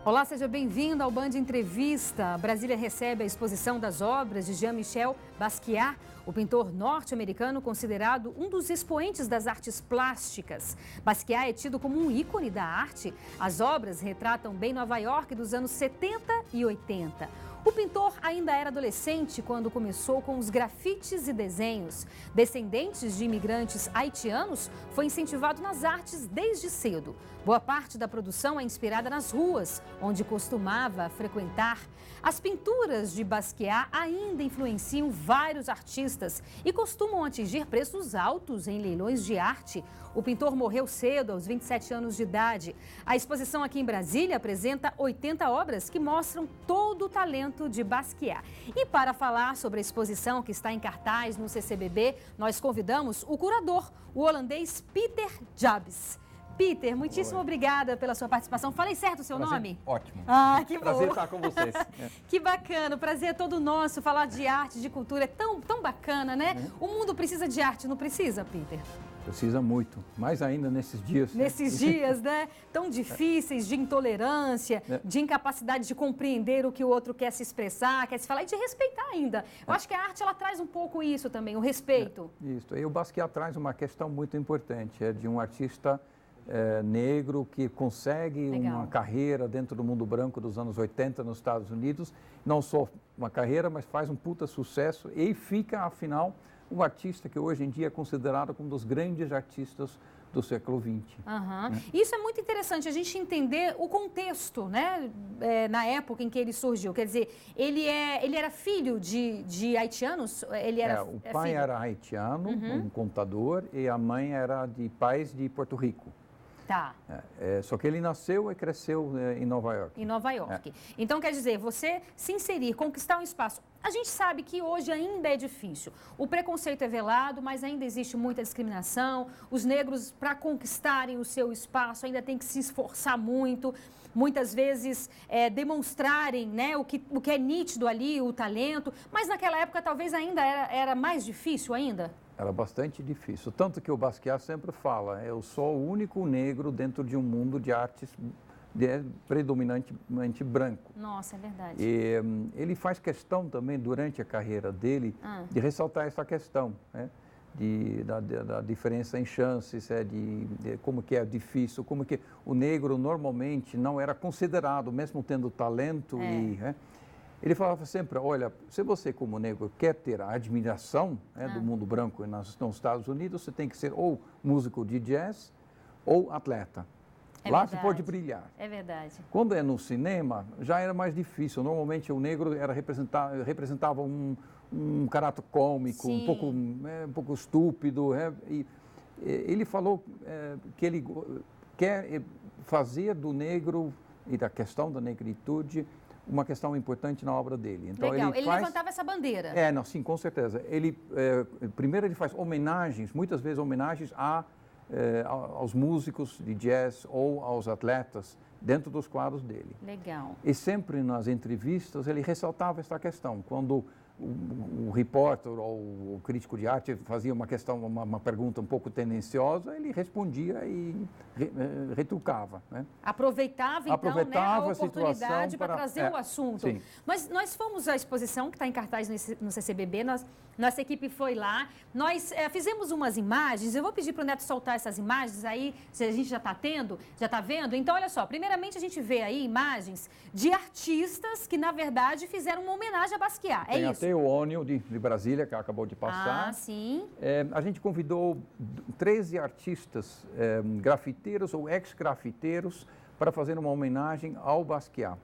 Olá, seja bem-vindo ao Band Entrevista. Brasília recebe a exposição das obras de Jean-Michel Basquiat, o pintor norte-americano considerado um dos expoentes das artes plásticas. Basquiat é tido como um ícone da arte. As obras retratam bem Nova York dos anos 70 e 80. O pintor ainda era adolescente quando começou com os grafites e desenhos. Descendentes de imigrantes haitianos, foi incentivado nas artes desde cedo. Boa parte da produção é inspirada nas ruas, onde costumava frequentar. As pinturas de Basquiat ainda influenciam vários artistas e costumam atingir preços altos em leilões de arte. O pintor morreu cedo, aos 27 anos de idade. A exposição aqui em Brasília apresenta 80 obras que mostram todo o talento de Basquiat. E para falar sobre a exposição que está em cartaz no CCBB, nós convidamos o curador, o holandês Pieter Jabs. Pieter, muitíssimo obrigada pela sua participação. Falei certo o seu nome? Ótimo. Ah, que bom. Prazer estar com vocês. Que bacana, o prazer é todo nosso. Falar de arte, de cultura é tão bacana, né? O mundo precisa de arte, não precisa, Pieter? Precisa muito, mais ainda nesses dias. Nesses dias, né? Tão difíceis, de intolerância, de incapacidade de compreender o que o outro quer se expressar, quer se falar e de respeitar ainda. Eu acho que a arte, ela traz um pouco isso também, o respeito. Isso, e o Basquiat traz uma questão muito importante, é de um artista negro que consegue uma carreira dentro do mundo branco dos anos 80 nos Estados Unidos, não só uma carreira, mas faz um puta sucesso e fica, afinal, um artista que hoje em dia é considerado como um dos grandes artistas do século XX. Isso é muito interessante, a gente entender o contexto, né, na época em que ele surgiu. Quer dizer, ele era filho de haitianos? O pai era haitiano, um contador, e a mãe era de pais de Porto Rico. Tá. Só que ele nasceu e cresceu em Nova York. Em Nova York. Então, quer dizer, você se inserir, conquistar um espaço. A gente sabe que hoje ainda é difícil. O preconceito é velado, mas ainda existe muita discriminação. Os negros, para conquistarem o seu espaço, ainda têm que se esforçar muito. Muitas vezes demonstrarem, né, o que é nítido ali, o talento. Mas naquela época talvez ainda era mais difícil ainda? Era bastante difícil, tanto que o Basquiat sempre fala, eu sou o único negro dentro de um mundo de artes predominantemente branco. Nossa, é verdade. E ele faz questão também, durante a carreira dele, de ressaltar essa questão, né? Da diferença em chances, de como que é difícil, como que o negro normalmente não era considerado, mesmo tendo talento Ele falava sempre, olha, se você como negro quer ter a admiração do mundo branco nos Estados Unidos, você tem que ser ou músico de jazz ou atleta. Lá você pode brilhar. É verdade. Quando é no cinema, já era mais difícil. Normalmente o negro representava um caráter cômico, um pouco estúpido. E ele falou que ele quer fazer do negro e da questão da negritude uma questão importante na obra dele. Então, legal, ele levantava essa bandeira. Sim, com certeza. Primeiro ele faz homenagens, muitas vezes homenagens aos músicos de jazz ou aos atletas dentro dos quadros dele. Legal. E sempre nas entrevistas ele ressaltava essa questão. Quando o repórter ou o crítico de arte fazia uma pergunta um pouco tendenciosa, ele respondia e retrucava, né? Aproveitava, então, a oportunidade para trazer o assunto. Sim. Mas nós fomos à exposição que está em cartaz no CCBB, nossa equipe foi lá, nós fizemos umas imagens, eu vou pedir para o Neto soltar essas imagens aí, se a gente já está vendo. Então, olha só, primeiramente a gente vê aí imagens de artistas que, na verdade, fizeram uma homenagem a Basquiat, é isso? Tem o Ônio de Brasília, que acabou de passar. Ah, sim. A gente convidou 13 artistas grafiteiros ou ex-grafiteiros para fazer uma homenagem ao Basquiat.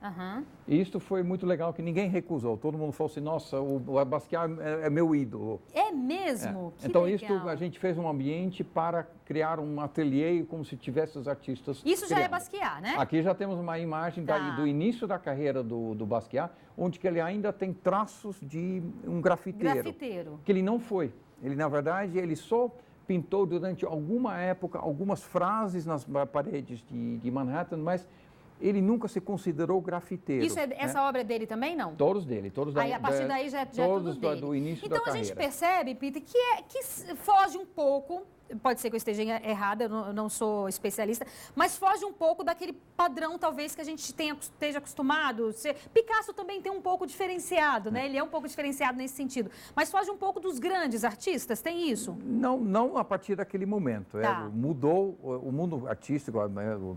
E isso foi muito legal, que ninguém recusou. Todo mundo falou assim, nossa, o Basquiat é meu ídolo. É mesmo? Que então, legal. Isso a gente fez um ambiente para criar um ateliê como se tivesse os artistas Isso já criando. é Basquiat, né? Aqui já temos uma imagem do início da carreira do Basquiat, onde que ele ainda tem traços de um grafiteiro. Que ele não foi. Ele, na verdade, ele só pintou durante alguma época algumas frases nas paredes de Manhattan, mas ele nunca se considerou grafiteiro. Essa obra é dele também, não? Todos dele, todos Aí a partir daí já é tudo dele. Do início da carreira. Então a gente percebe, Peter, que foge um pouco, pode ser que eu esteja errada, eu não sou especialista, mas foge um pouco daquele padrão, talvez, que a gente esteja acostumado. Picasso também tem um pouco diferenciado, né? Ele é um pouco diferenciado nesse sentido. Mas foge um pouco dos grandes artistas, tem isso? Não a partir daquele momento. Tá. Mudou o mundo artístico,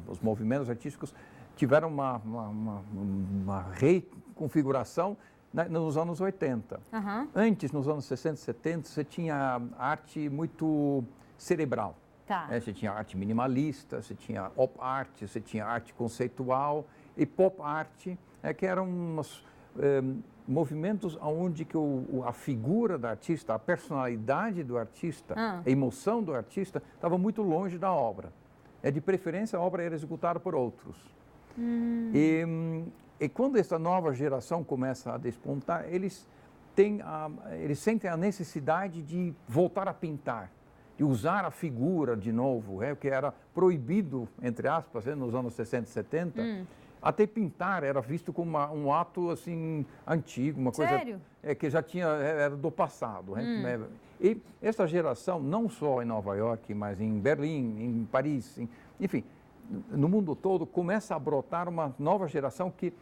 os movimentos artísticos tiveram uma reconfiguração nos anos 80. Uhum. Antes, nos anos 60 e 70, você tinha arte muito cerebral. Tá. Você tinha arte minimalista, você tinha op art, você tinha arte conceitual e pop art, que eram movimentos onde que a figura do artista, a personalidade do artista, a emoção do artista estava muito longe da obra. De preferência, a obra era executada por outros. E quando essa nova geração começa a despontar, eles sentem a necessidade de voltar a pintar, de usar a figura de novo, que era proibido, entre aspas, nos anos 60 e 70. Até pintar era visto como um ato assim antigo, uma coisa que já era do passado. E essa geração, não só em Nova York, mas em Berlim, em Paris, enfim, no mundo todo, começa a brotar uma nova geração que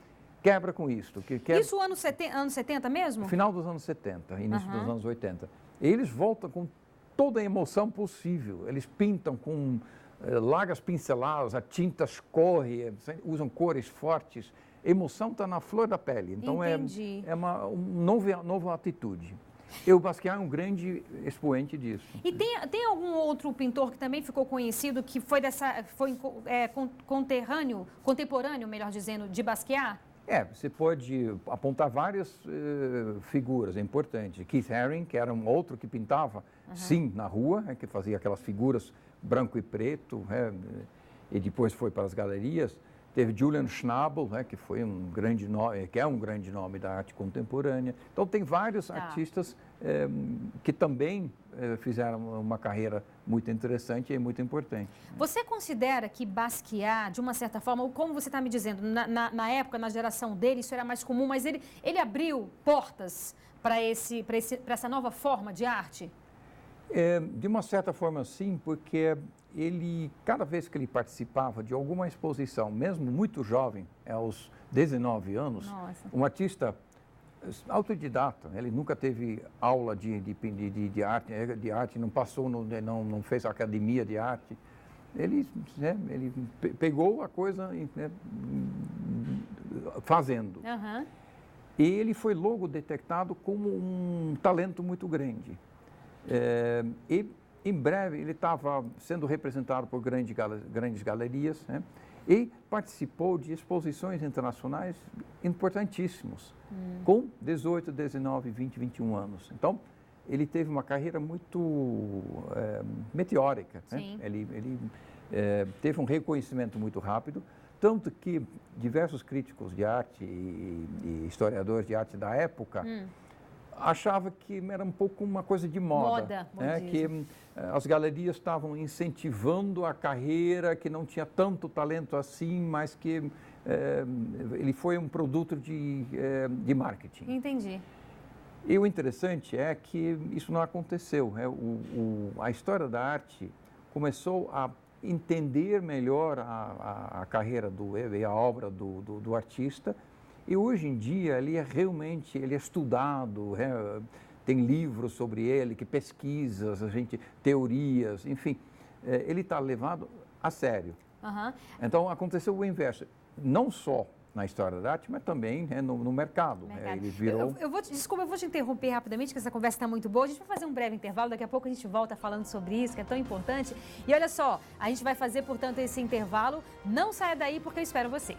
quebra com isso. Isso anos 70 mesmo? Final dos anos 70, início dos anos 80. Eles voltam com toda a emoção possível. Eles pintam com largas pinceladas, a tinta escorre, usam cores fortes. A emoção está na flor da pele. Então é uma nova atitude. E o Basquiat é um grande expoente disso. E tem algum outro pintor que também ficou conhecido, que foi contemporâneo, melhor dizendo, de Basquiat? Você pode apontar várias figuras importantes. Keith Haring, que era um outro que pintava, sim, na rua, que fazia aquelas figuras branco e preto, e depois foi para as galerias. Teve Julian Schnabel, que foi um grande nome, que é um grande nome da arte contemporânea. Então tem vários artistas que também fizeram uma carreira muito interessante e muito importante. Você considera que Basquiat, de uma certa forma, como você está me dizendo, na época, na geração dele, isso era mais comum, mas ele abriu portas para essa nova forma de arte? De uma certa forma, sim, porque cada vez que ele participava de alguma exposição, mesmo muito jovem, aos 19 anos, um artista autodidata, ele nunca teve aula de arte, não passou, não fez academia de arte. Ele pegou a coisa fazendo. E ele foi logo detectado como um talento muito grande. E em breve ele estava sendo representado por grandes galerias, e participou de exposições internacionais importantíssimos, com 18, 19, 20, 21 anos. Então, ele teve uma carreira muito meteórica. Ele teve um reconhecimento muito rápido, tanto que diversos críticos de arte e historiadores de arte da época achava que era um pouco uma coisa de moda, que as galerias estavam incentivando a carreira, que não tinha tanto talento assim, mas que ele foi um produto de marketing. Entendi. E o interessante é que isso não aconteceu. A história da arte começou a entender melhor a carreira e a obra do artista. E hoje em dia ele é estudado, tem livros sobre ele, que pesquisas, teorias, enfim, ele está levado a sério. Então aconteceu o inverso, não só na história da arte, mas também no mercado. Ele virou... Desculpa, eu vou te interromper rapidamente, que essa conversa está muito boa. A gente vai fazer um breve intervalo, daqui a pouco a gente volta falando sobre isso, que é tão importante. E olha só, a gente vai fazer, portanto, esse intervalo. Não saia daí, porque eu espero você.